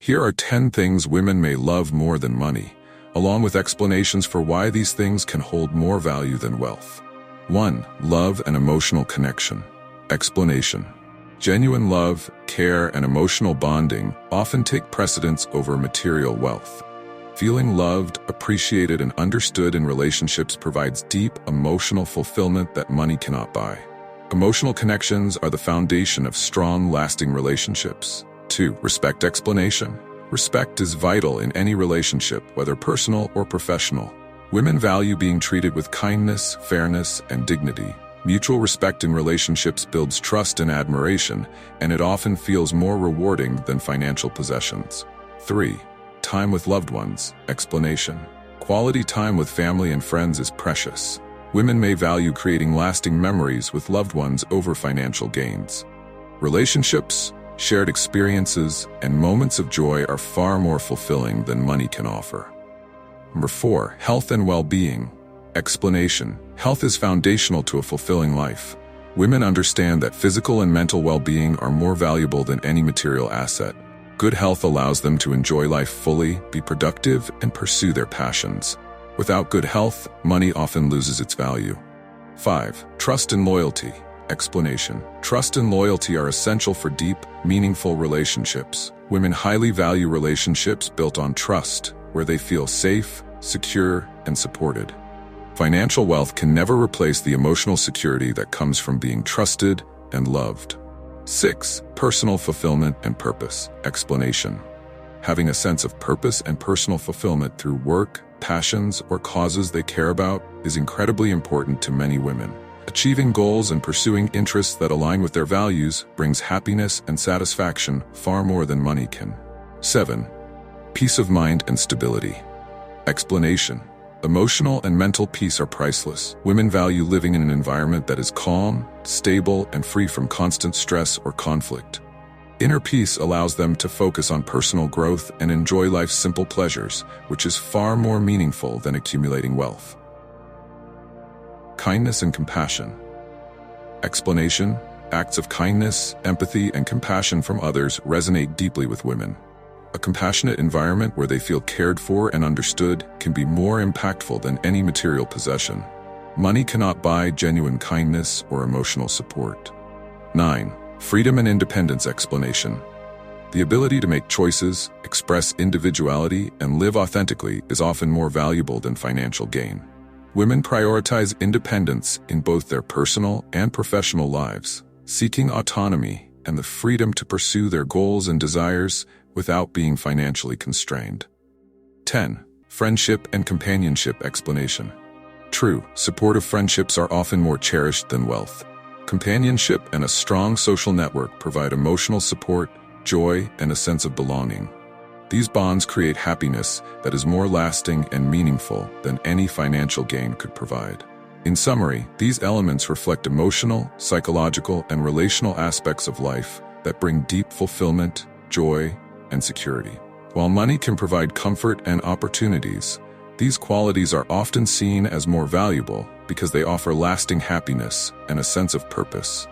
Here are 10 things women may love more than money, along with explanations for why these things can hold more value than wealth. 1. Love and emotional connection. Explanation. Genuine love, care, and emotional bonding often take precedence over material wealth. Feeling loved, appreciated, and understood in relationships provides deep emotional fulfillment that money cannot buy. Emotional connections are the foundation of strong, lasting relationships. 2. Respect. Explanation. Respect is vital in any relationship, whether personal or professional. Women value being treated with kindness, fairness, and dignity. Mutual respect in relationships builds trust and admiration, and it often feels more rewarding than financial possessions. 3. Time with loved ones. Explanation. Quality time with family and friends is precious. Women may value creating lasting memories with loved ones over financial gains. Relationships, shared experiences, and moments of joy are far more fulfilling than money can offer. Number 4. Health and well-being. Explanation. Health is foundational to a fulfilling life. Women understand that physical and mental well-being are more valuable than any material asset. Good health allows them to enjoy life fully, be productive, and pursue their passions. Without good health, money often loses its value. 5. Trust and loyalty. Explanation. Trust and loyalty are essential for deep, meaningful relationships. Women highly value relationships built on trust, where they feel safe, secure, and supported. Financial wealth can never replace the emotional security that comes from being trusted and loved. 6. Personal fulfillment and purpose. Explanation. Having a sense of purpose and personal fulfillment through work, passions, or causes they care about is incredibly important to many women. Achieving goals and pursuing interests that align with their values brings happiness and satisfaction far more than money can. 7. Peace of mind and stability. Explanation. Emotional and mental peace are priceless. Women value living in an environment that is calm, stable, and free from constant stress or conflict. Inner peace allows them to focus on personal growth and enjoy life's simple pleasures, which is far more meaningful than accumulating wealth. Kindness and compassion. Explanation. Acts of kindness, empathy, and compassion from others resonate deeply with women. A compassionate environment where they feel cared for and understood can be more impactful than any material possession. Money cannot buy genuine kindness or emotional support. 9. Freedom and independence. Explanation. The ability to make choices, express individuality, and live authentically is often more valuable than financial gain. Women prioritize independence in both their personal and professional lives, seeking autonomy and the freedom to pursue their goals and desires without being financially constrained. 10. Friendship and companionship. Explanation. True, supportive friendships are often more cherished than wealth. Companionship and a strong social network provide emotional support, joy, and a sense of belonging. These bonds create happiness that is more lasting and meaningful than any financial gain could provide. In summary, these elements reflect emotional, psychological, and relational aspects of life that bring deep fulfillment, joy, and security. While money can provide comfort and opportunities, these qualities are often seen as more valuable because they offer lasting happiness and a sense of purpose.